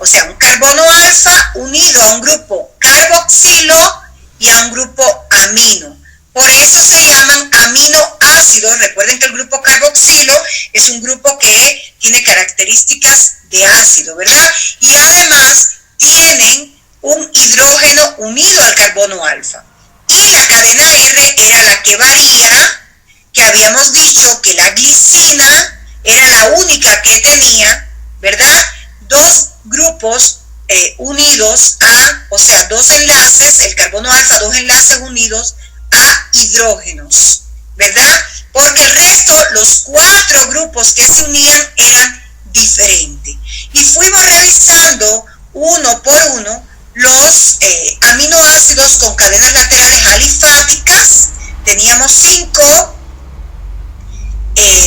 O sea, un carbono alfa unido a un grupo carboxilo y a un grupo amino. Por eso se llaman aminoácidos. Recuerden que el grupo carboxilo es un grupo que tiene características de ácido, ¿verdad? Y además tienen un hidrógeno unido al carbono alfa. Y la cadena R era la que varía, que habíamos dicho que la glicina era la única que tenía, ¿verdad? Dos grupos unidos o sea, dos enlaces, el carbono alfa, dos enlaces unidos a hidrógenos, ¿verdad? Porque el resto, los 4 grupos que se unían eran diferentes. Y fuimos revisando uno por uno los aminoácidos con cadenas laterales alifáticas. Teníamos 5.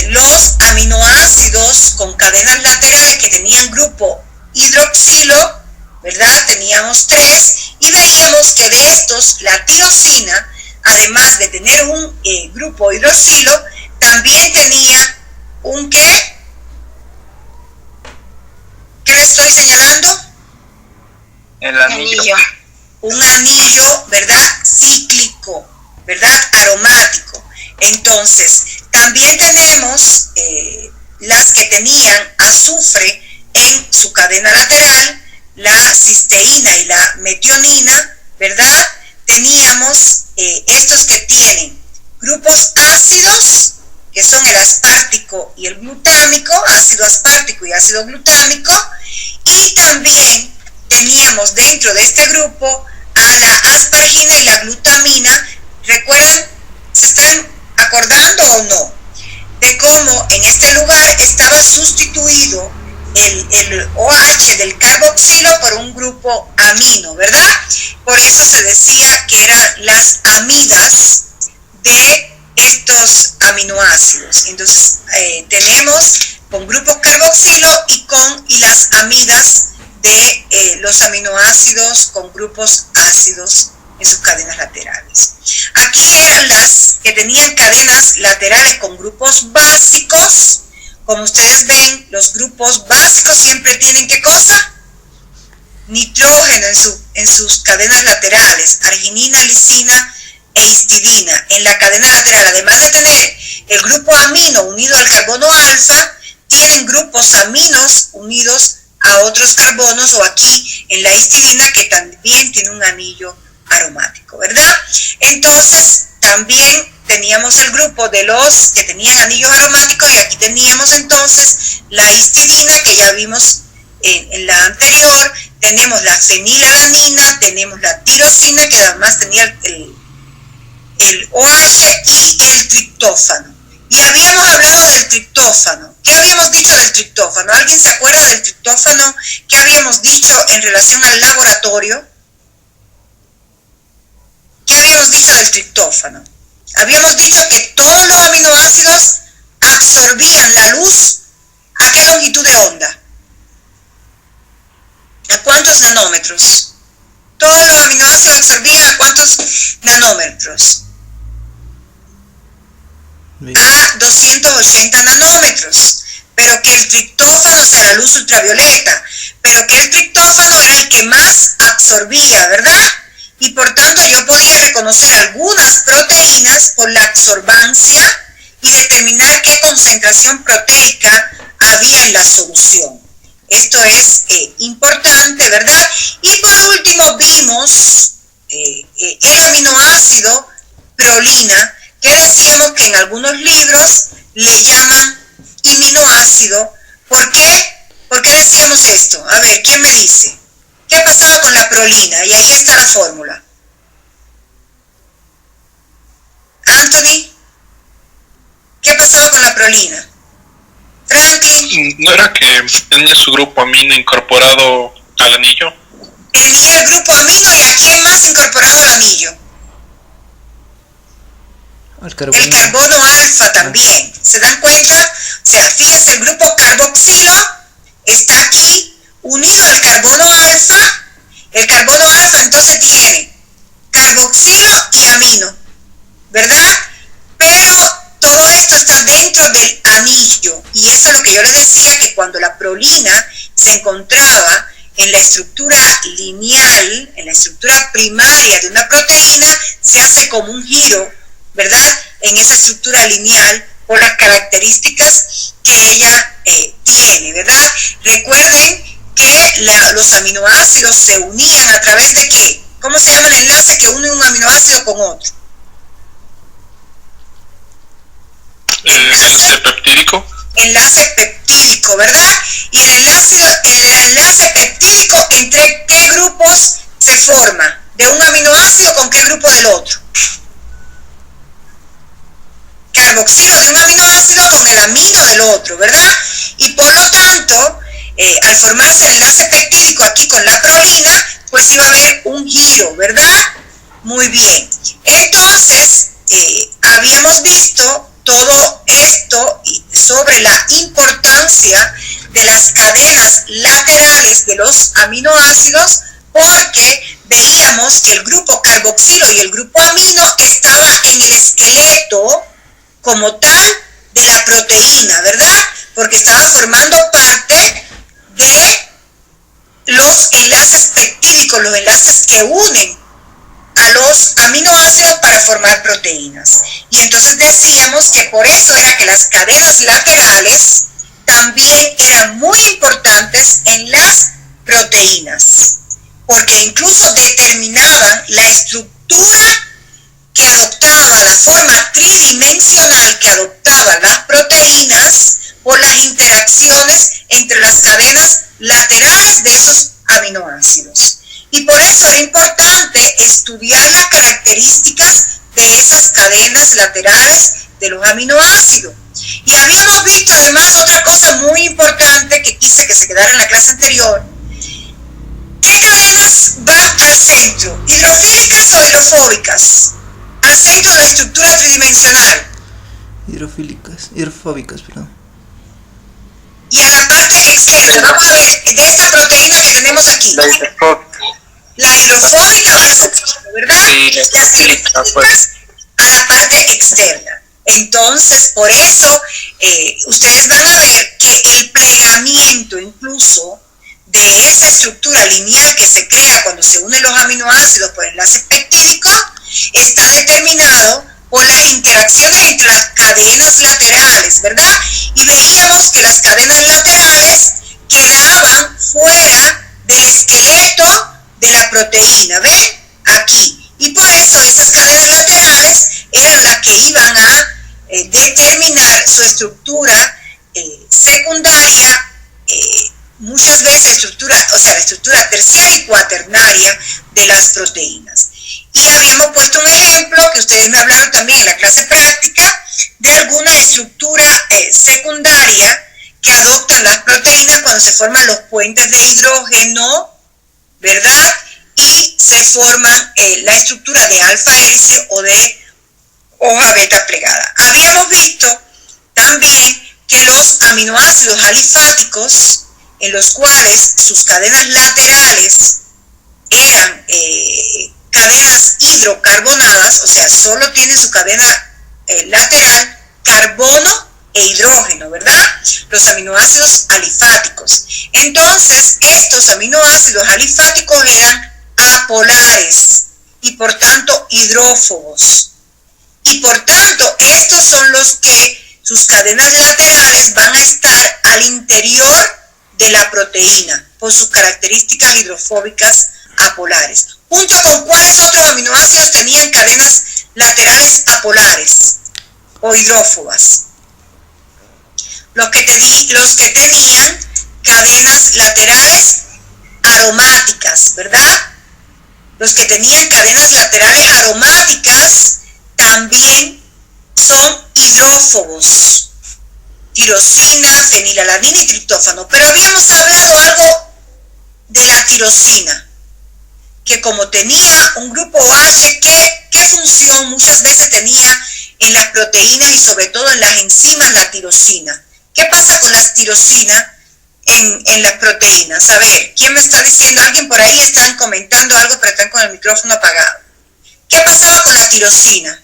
Los aminoácidos con cadenas laterales que tenían grupo hidroxilo, ¿verdad? Teníamos 3 y veíamos que de estos la tirosina, además de tener un grupo hidroxilo, también tenía un ¿qué? ¿Qué le estoy señalando? El anillo. Un anillo, ¿verdad? Cíclico, ¿verdad? Aromático. Entonces, también tenemos las que tenían azufre en su cadena lateral, la cisteína y la metionina, ¿verdad? Teníamos estos que tienen grupos ácidos, que son el aspartico y el glutámico, ácido aspartico y ácido glutámico, y también teníamos dentro de este grupo a la aspargina y la glutamina. ¿Recuerdan? ¿Se están acordando o no? De cómo en este lugar estaba sustituido el OH del carboxilo por un grupo amino, ¿verdad? Por eso se decía que eran las amidas de estos aminoácidos. Entonces tenemos con grupos carboxilo y las amidas de los aminoácidos con grupos ácidos en sus cadenas laterales. Aquí eran las que tenían cadenas laterales con grupos básicos. Como ustedes ven, los grupos básicos siempre tienen ¿qué cosa? Nitrógeno en sus cadenas laterales, arginina, lisina e histidina en la cadena lateral. Además de tener el grupo amino unido al carbono alfa, tienen grupos aminos unidos a otros carbonos, o aquí en la histidina, que también tiene un anillo aromático, ¿verdad? Entonces también teníamos el grupo de los que tenían anillos aromáticos, y aquí teníamos entonces la histidina, que ya vimos en la anterior. Tenemos la fenilalanina, tenemos la tirosina, que además tenía el OH, y el triptófano. Y habíamos hablado del triptófano. ¿Qué habíamos dicho del triptófano? ¿Alguien se acuerda del triptófano? ¿Qué habíamos dicho en relación al laboratorio? ¿Qué habíamos dicho del triptófano? Habíamos dicho que todos los aminoácidos absorbían la luz. ¿A qué longitud de onda? ¿A cuántos nanómetros? Todos los aminoácidos absorbían ¿a cuántos nanómetros? A 280 nanómetros. Pero que el triptófano, o sea, la luz ultravioleta, pero que el triptófano era el que más absorbía, ¿verdad? Y por tanto yo podía reconocer algunas proteínas por la absorbancia y determinar qué concentración proteica había en la solución. Esto es importante, ¿verdad? Y por último vimos el aminoácido prolina, que decíamos que en algunos libros le llaman iminoácido. ¿Por qué? ¿Por qué decíamos esto? A ver, ¿quién me dice? ¿Qué pasaba con la prolina? Y ahí está la fórmula. Anthony, ¿qué pasaba con la prolina? Franklin. ¿No era que tenía su grupo amino incorporado al anillo? Tenía el grupo amino, y ¿a quién más incorporado al anillo? El carbono alfa también. ¿Se dan cuenta? O sea, fíjense, el grupo carboxilo está aquí unido al carbono alfa. El carbono alfa entonces tiene carboxilo y amino, ¿verdad? Pero todo esto está dentro del anillo, y eso es lo que yo les decía, que cuando la prolina se encontraba en la estructura lineal, en la estructura primaria de una proteína, se hace como un giro, ¿verdad? En esa estructura lineal por las características que ella tiene, ¿verdad? Recuerden que los aminoácidos se unían a través de ¿qué? ¿Cómo se llama el enlace que une un aminoácido con otro? Enlace peptídico. Enlace peptídico, ¿verdad? Y el enlace peptídico, ¿entre qué grupos se forma? ¿De un aminoácido con qué grupo del otro? Carboxilo de un aminoácido con el amino del otro, ¿verdad? Y por lo tanto, al formarse el enlace peptídico aquí con la prolina, pues iba a haber un giro, ¿verdad? Muy bien. Entonces, habíamos visto todo esto sobre la importancia de las cadenas laterales de los aminoácidos, porque veíamos que el grupo carboxilo y el grupo amino estaba en el esqueleto como tal de la proteína, ¿verdad? Porque estaba formando parte de los enlaces peptídicos, los enlaces que unen a los aminoácidos para formar proteínas. Y entonces decíamos que por eso era que las cadenas laterales también eran muy importantes en las proteínas, porque incluso determinaban la estructura que adoptaba, la forma tridimensional que adoptaban las proteínas por las interacciones entre las cadenas laterales de esos aminoácidos. Y por eso era importante estudiar las características de esas cadenas laterales de los aminoácidos. Y habíamos visto además otra cosa muy importante que quise que se quedara en la clase anterior. ¿Qué cadenas van al centro? ¿Hidrofílicas o hidrofóbicas? Al centro de la estructura tridimensional. Hidrofóbicas, perdón. Y a la parte externa, vamos a ver, de esta proteína que tenemos aquí. La hidrofóbica va al centro, ¿verdad? Sí, las hidrofílicas a la parte externa. Entonces, por eso, ustedes van a ver que el plegamiento incluso de esa estructura lineal que se crea cuando se unen los aminoácidos por enlaces peptídicos está determinado por las interacciones entre las cadenas laterales, ¿verdad? Y veíamos que las cadenas laterales quedaban fuera del esqueleto de la proteína, ¿ven? Aquí. Y por eso esas cadenas laterales eran las que iban a determinar su estructura secundaria, muchas veces la estructura terciaria y cuaternaria de las proteínas. Y habíamos puesto un ejemplo que ustedes me hablaron también en la clase práctica de alguna estructura secundaria que adoptan las proteínas cuando se forman los puentes de hidrógeno, ¿verdad? Y se forman la estructura de alfa hélice o de hoja beta plegada. Habíamos visto también que los aminoácidos alifáticos, en los cuales sus cadenas laterales eran cadenas hidrocarbonadas, o sea, solo tienen su cadena lateral carbono e hidrógeno, ¿verdad? Los aminoácidos alifáticos. Entonces, estos aminoácidos alifáticos eran apolares y por tanto hidrófobos. Y por tanto, estos son los que sus cadenas laterales van a estar al interior de la proteína por sus características hidrofóbicas apolares. Junto con cuáles otros aminoácidos tenían cadenas laterales apolares o hidrófobas. Los que tenían cadenas laterales aromáticas, ¿verdad? Los que tenían cadenas laterales aromáticas también son hidrófobos. Tirosina, fenilalanina y triptófano. Pero habíamos hablado algo de la tirosina, que como tenía un grupo OH, ¿qué función muchas veces tenía en las proteínas y sobre todo en las enzimas la tirosina? ¿Qué pasa con las tirosinas en las proteínas? A ver, ¿quién me está diciendo? Alguien por ahí están comentando algo, pero están con el micrófono apagado. ¿Qué pasaba con la tirosina?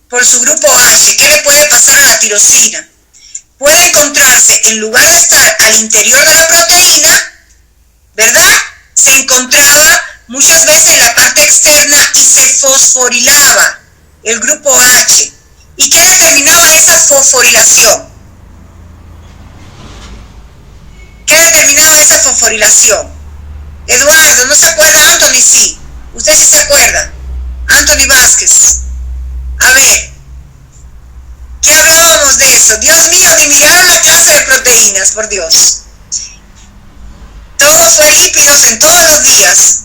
Por su grupo OH, ¿qué le puede pasar a la tirosina? puede encontrarse, en lugar de estar al interior de la proteína, ¿verdad? Se encontraba muchas veces en la parte externa y se fosforilaba el grupo H. ¿Y qué determinaba esa fosforilación? ¿Qué determinaba esa fosforilación? Eduardo, ¿no se acuerda? Anthony, sí. Usted sí se acuerda. Anthony Vázquez. A ver, ¿qué hablábamos de eso? Dios mío, ni miraron la clase de proteínas, por Dios. Todo fue lípidos en todos los días.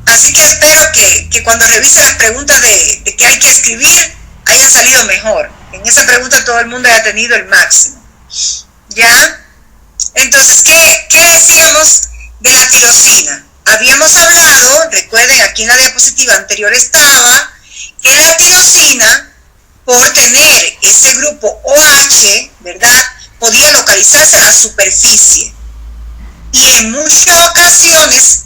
Así que espero que cuando revise las preguntas de qué hay que escribir, haya salido mejor. En esa pregunta todo el mundo haya tenido el máximo. ¿Ya? Entonces, ¿qué decíamos de la tirosina? Habíamos hablado, recuerden, aquí en la diapositiva anterior estaba, que la tirosina, por tener ese grupo OH, ¿verdad?, podía localizarse en la superficie. Y en muchas ocasiones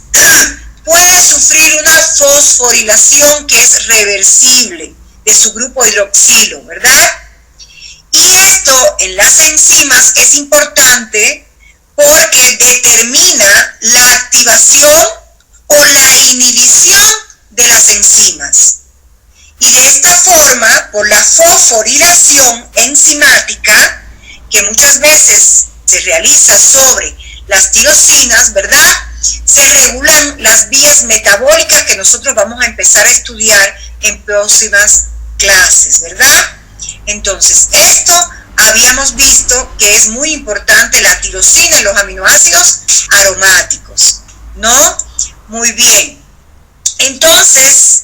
puede sufrir una fosforilación que es reversible de su grupo hidroxilo, ¿verdad? Y esto en las enzimas es importante porque determina la activación o la inhibición de las enzimas. Y de esta forma, por la fosforilación enzimática, que muchas veces se realiza sobre las tirosinas, ¿verdad?, se regulan las vías metabólicas que nosotros vamos a empezar a estudiar en próximas clases, ¿verdad? Entonces, esto habíamos visto que es muy importante la tirosina y los aminoácidos aromáticos, ¿no? Muy bien. Entonces,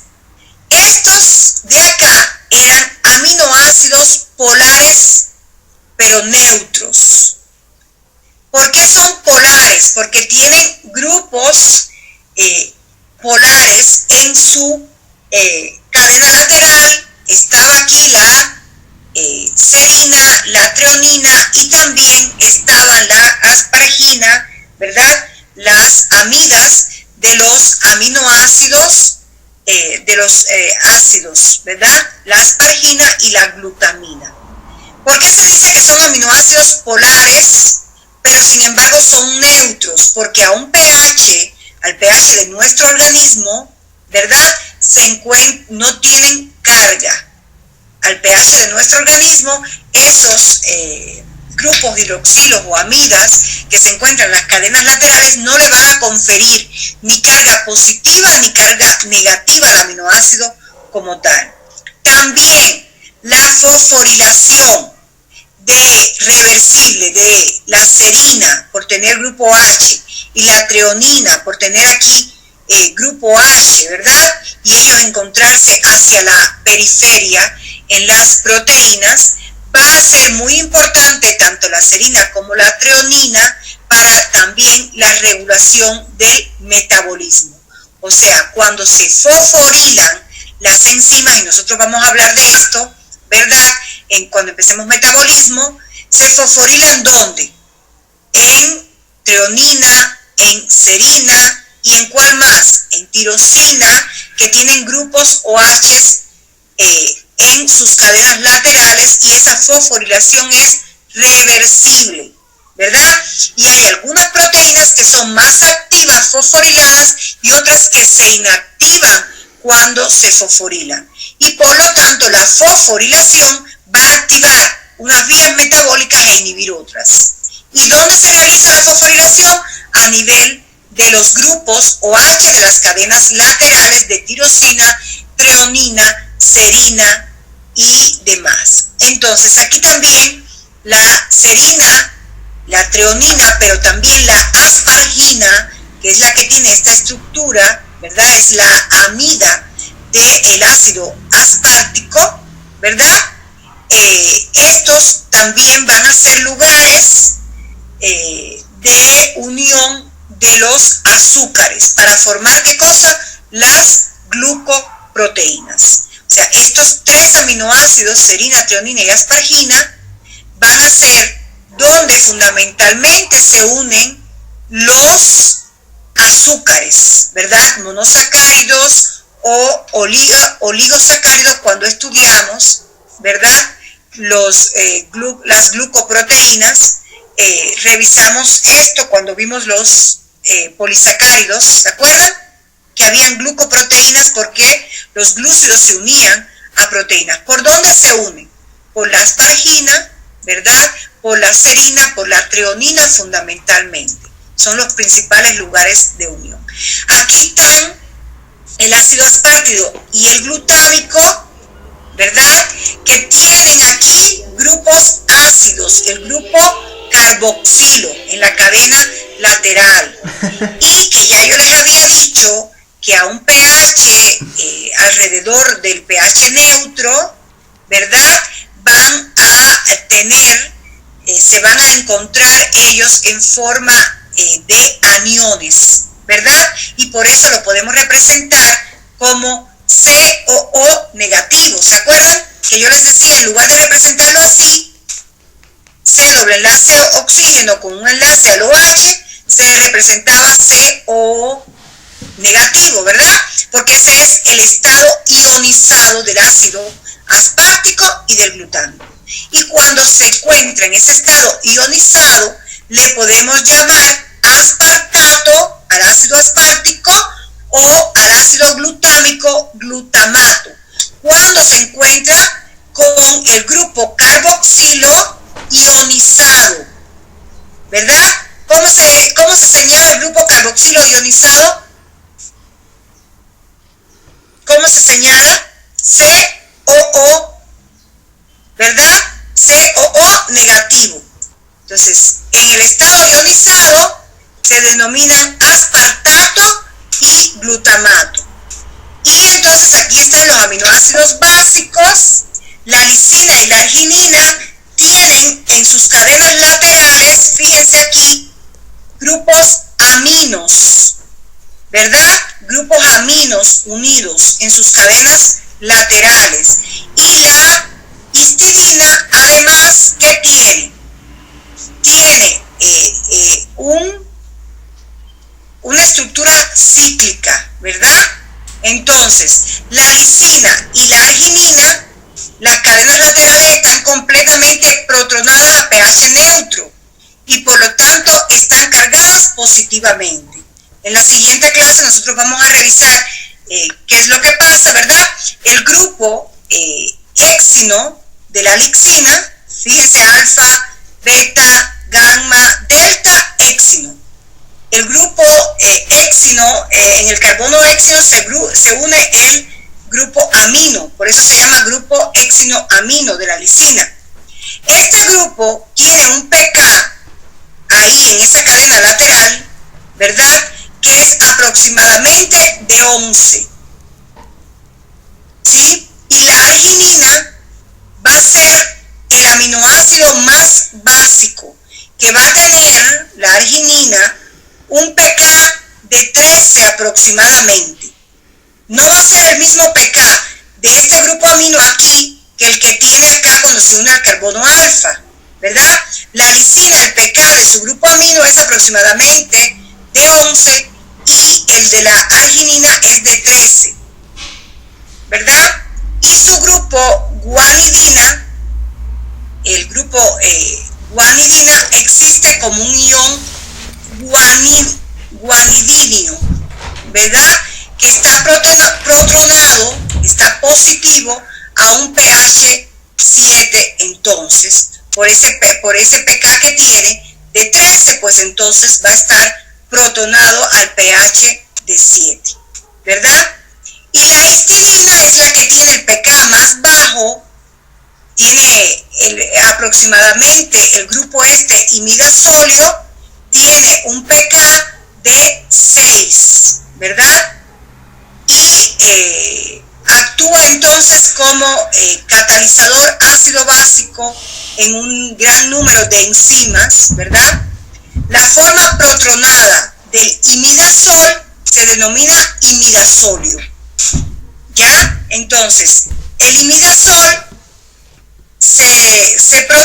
estos de acá eran aminoácidos polares, pero neutros. ¿Por qué son polares? Porque tienen grupos polares en su cadena lateral. Estaba aquí la serina, la treonina y también estaban la asparagina, ¿verdad? Las amidas de los aminoácidos, de los ácidos, ¿verdad? La asparagina y la glutamina. ¿Por qué se dice que son aminoácidos polares, pero sin embargo son neutros? Porque a un pH, al pH de nuestro organismo, ¿verdad?, no tienen carga. Al pH de nuestro organismo, esos grupos hidroxilos o amidas que se encuentran en las cadenas laterales no le van a conferir ni carga positiva ni carga negativa al aminoácido como tal. También la fosforilación reversible de la serina por tener grupo H y la treonina por tener aquí grupo H, ¿verdad?, y ellos encontrarse hacia la periferia en las proteínas, va a ser muy importante tanto la serina como la treonina para también la regulación del metabolismo. O sea, cuando se fosforilan las enzimas, y nosotros vamos a hablar de esto, ¿verdad?, cuando empecemos metabolismo, se fosforilan ¿dónde? En treonina, en serina y en ¿cuál más? En tirosina, que tienen grupos OH en sus cadenas laterales, y esa fosforilación es reversible, ¿verdad? Y hay algunas proteínas que son más activas fosforiladas y otras que se inactivan cuando se fosforilan. Y por lo tanto la fosforilación va a activar unas vías metabólicas e inhibir otras. ¿Y dónde se realiza la fosforilación? A nivel de los grupos OH de las cadenas laterales de tirosina, treonina, serina y demás. Entonces aquí también la serina, la treonina, pero también la aspargina, que es la que tiene esta estructura, ¿verdad?, es la amida del ácido aspartico, ¿verdad? Estos también van a ser lugares de unión de los azúcares para formar ¿qué cosa? Las glucoproteínas. O sea, estos tres aminoácidos, serina, treonina y aspargina, van a ser donde fundamentalmente se unen los azúcares, ¿verdad?, monosacáridos o oligosacáridos cuando estudiamos, ¿verdad?, las glucoproteínas. Revisamos esto cuando vimos los polisacáridos, ¿se acuerdan? Que habían glucoproteínas porque los glúcidos se unían a proteínas. ¿Por dónde se unen? Por la aspargina, ¿verdad? Por la serina, por la treonina fundamentalmente. Son los principales lugares de unión. Aquí están el ácido aspartido y el glutámico, ¿verdad? Que tienen aquí grupos ácidos, el grupo carboxilo en la cadena lateral. Y que ya yo les había dicho que a un pH alrededor del pH neutro, ¿verdad? Van a tener, se van a encontrar ellos en forma de aniones, ¿verdad? Y por eso lo podemos representar como COO negativo. ¿Se acuerdan? Que yo les decía, en lugar de representarlo así, C doble enlace oxígeno con un enlace al OH, se representaba COO negativo, ¿verdad? Porque ese es el estado ionizado del ácido aspartico y del glutámico. Y cuando se encuentra en ese estado ionizado, le podemos llamar aspartato al ácido aspartico o al ácido glutámico glutamato. Cuando se encuentra con el grupo carboxilo ionizado, ¿verdad? ¿Cómo se señala el grupo carboxilo ionizado? ¿Cómo se señala? COO, ¿verdad? COO negativo. Entonces, en el estado ionizado se denominan aspartato y glutamato. Y entonces aquí están los aminoácidos básicos. La lisina y la arginina tienen en sus cadenas laterales, fíjense aquí, grupos aminos, ¿verdad? Grupos aminos unidos en sus cadenas laterales. Y la histidina, además, ¿qué tiene? Tiene una estructura cíclica, ¿verdad? Entonces, la lisina y la arginina, las cadenas laterales están completamente protonadas a pH neutro y por lo tanto están cargadas positivamente. En la siguiente clase nosotros vamos a revisar qué es lo que pasa, ¿verdad? El grupo éxino de la lixina, fíjense, alfa, beta, gamma, delta, éxino. El grupo éxino, en el carbono éxino se une el grupo amino, por eso se llama grupo éxino amino de la lisina. Este grupo tiene un pK ahí en esa cadena lateral, ¿verdad? Que es aproximadamente de 11. ¿Sí? Y la arginina va a ser el aminoácido más básico, que va a tener la arginina un pK de 13 aproximadamente. No va a ser el mismo pK de este grupo amino aquí que el que tiene acá cuando se une al carbono alfa, ¿verdad? La lisina, el pK de su grupo amino es aproximadamente de 11 y el de la arginina es de 13, ¿verdad? Y su grupo guanidina, el grupo guanidina existe como un ion guanidinio, ¿verdad? Que está protonado, está positivo a un pH 7, entonces, por ese pK que tiene de 13, pues entonces va a estar protonado al pH de 7, ¿verdad? Y la histidina es la que tiene el pK más bajo, tiene aproximadamente el grupo imidazolio, tiene un pK de 6, ¿verdad? Y actúa entonces como catalizador ácido básico en un gran número de enzimas, ¿verdad? La forma protronada del imidazol se denomina imidazolio, ¿ya? Entonces, el imidazol se protona